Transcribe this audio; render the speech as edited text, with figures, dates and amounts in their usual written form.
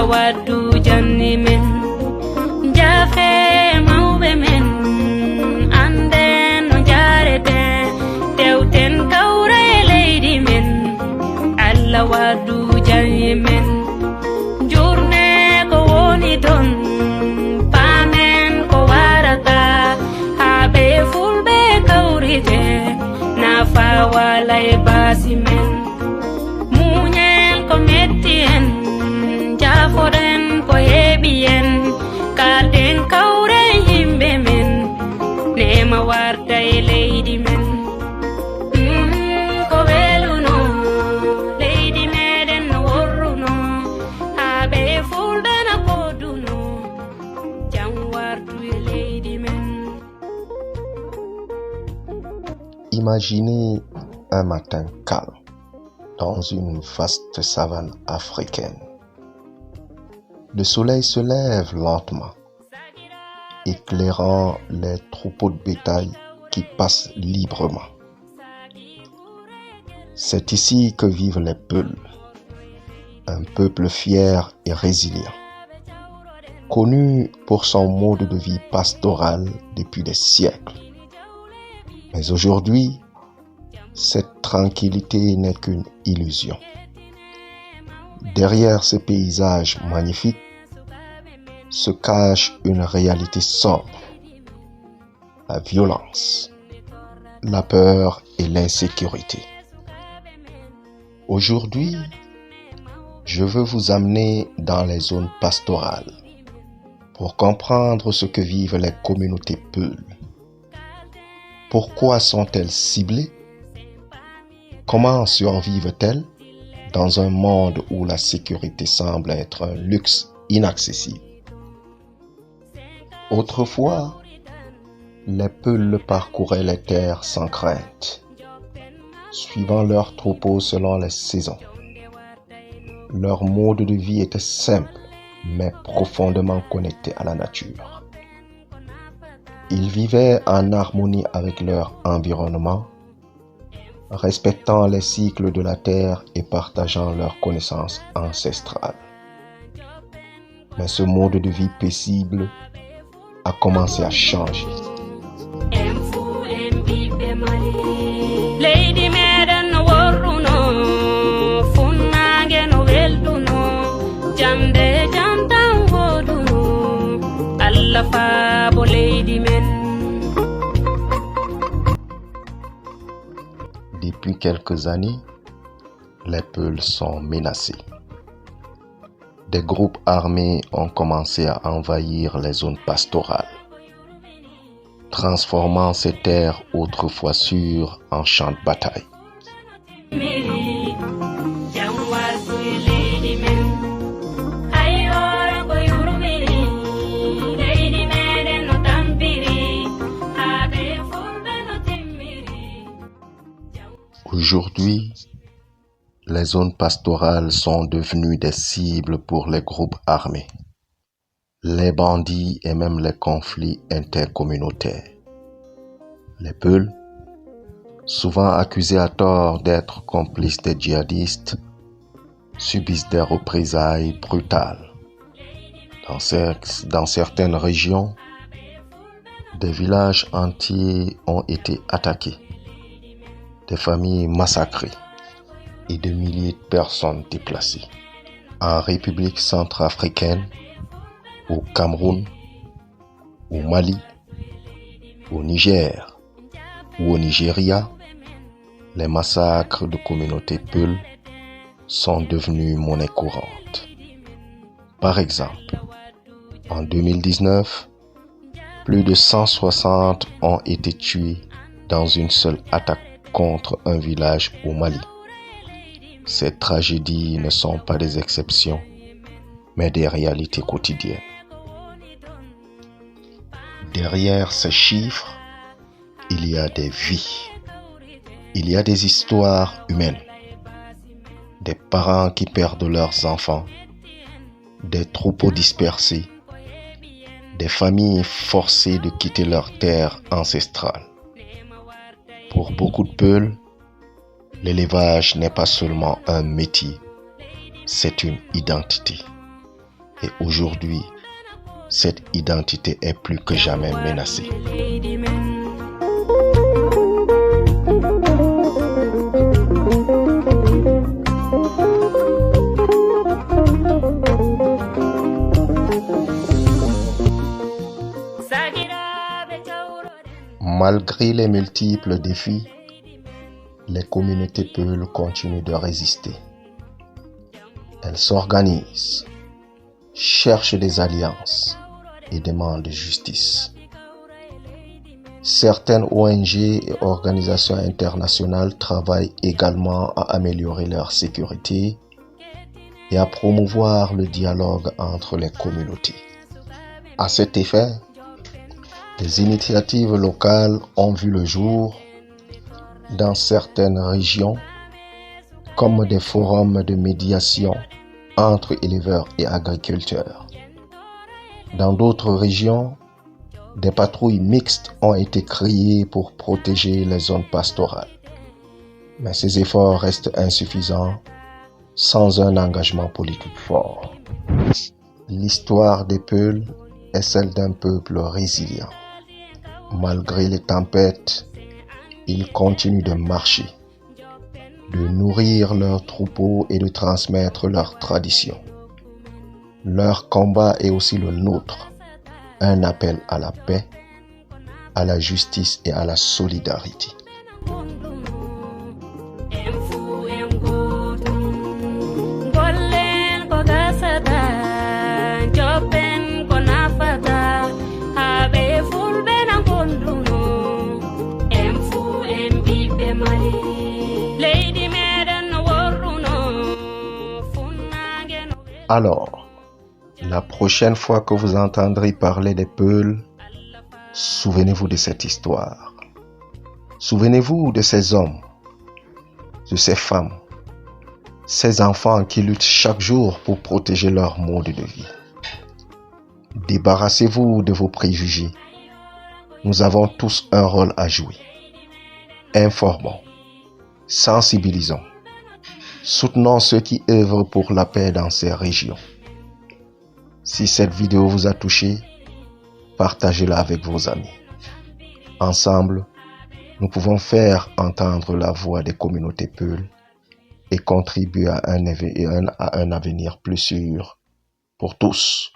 Wadu janni men jafe mawbe men anden no jarete tewten kawra e leydi men Allah wadu janni men jurne ko woni ton pamen ko warata habe fulbe kawrite nafa wala e basi men munyel ko metti en foden ko hebien kalden kawre himbe men nema warta e leydi men ko weluno leydi meden no worruno habe fuldana koduno jam wartu e leydi men. Imaginez un matin calme dans une vaste savane africaine. Le soleil se lève lentement, éclairant les troupeaux de bétail qui passent librement. C'est ici que vivent les Peuls, un peuple fier et résilient, connu pour son mode de vie pastoral depuis des siècles. Mais aujourd'hui, cette tranquillité n'est qu'une illusion. Derrière ces paysages magnifiques se cache une réalité sombre, la violence, la peur et l'insécurité. Aujourd'hui, je veux vous amener dans les zones pastorales pour comprendre ce que vivent les communautés Peuls. Pourquoi sont-elles ciblées? Comment survivent-elles dans un monde où la sécurité semble être un luxe inaccessible? Autrefois, les Peuls parcouraient les terres sans crainte, suivant leurs troupeaux selon les saisons. Leur mode de vie était simple, mais profondément connecté à la nature. Ils vivaient en harmonie avec leur environnement, respectant les cycles de la terre et partageant leurs connaissances ancestrales. Mais ce mode de vie paisible a commencé à changer. Lady meden no worruno funnange no welduno jamde jantan woduno Allah fa bo lady men. Depuis quelques années, les Peuls sont menacés. Des groupes armés ont commencé à envahir les zones pastorales, transformant ces terres autrefois sûres en champs de bataille. Aujourd'hui, les zones pastorales sont devenues des cibles pour les groupes armés, les bandits et même les conflits intercommunautaires. Les Peuls, souvent accusés à tort d'être complices des djihadistes, subissent des représailles brutales. Dans certaines régions, des villages entiers ont été attaqués, des familles massacrées et de milliers de personnes déplacées. En République centrafricaine, au Cameroun, au Mali, au Niger ou au Nigeria, les massacres de communautés Peuls sont devenus monnaie courante. Par exemple, En 2019, plus de 160 ont été tués dans une seule attaque contre un village au Mali. Ces tragédies ne sont pas des exceptions, mais des réalités quotidiennes. Derrière ces chiffres, il y a des vies. Il y a des histoires humaines. Des parents qui perdent leurs enfants, des troupeaux dispersés, des familles forcées de quitter leur terre ancestrale. Pour beaucoup de Peuls, l'élevage n'est pas seulement un métier, c'est une identité. Et aujourd'hui, cette identité est plus que jamais menacée. Malgré les multiples défis, les communautés Peuls continuent de résister. Elles s'organisent, cherchent des alliances et demandent justice. Certaines ONG et organisations internationales travaillent également à améliorer leur sécurité et à promouvoir le dialogue entre les communautés. À cet effet, des initiatives locales ont vu le jour dans certaines régions, comme des forums de médiation entre éleveurs et agriculteurs. Dans d'autres régions, des patrouilles mixtes ont été créées pour protéger les zones pastorales. Mais ces efforts restent insuffisants sans un engagement politique fort. L'histoire des Peuls est celle d'un peuple résilient. Malgré les tempêtes, ils continuent de marcher, de nourrir leurs troupeaux et de transmettre leurs traditions. Leur combat est aussi le nôtre, un appel à la paix, à la justice et à la solidarité. Alors, la prochaine fois que vous entendrez parler des Peuls, souvenez-vous de cette histoire. Souvenez-vous de ces hommes, de ces femmes, ces enfants qui luttent chaque jour pour protéger leur mode de vie. Débarrassez-vous de vos préjugés. Nous avons tous un rôle à jouer. Informons, sensibilisons. Soutenons ceux qui œuvrent pour la paix dans ces régions. Si cette vidéo vous a touché, partagez-la avec vos amis. Ensemble, nous pouvons faire entendre la voix des communautés Peuls et contribuer à un avenir plus sûr pour tous.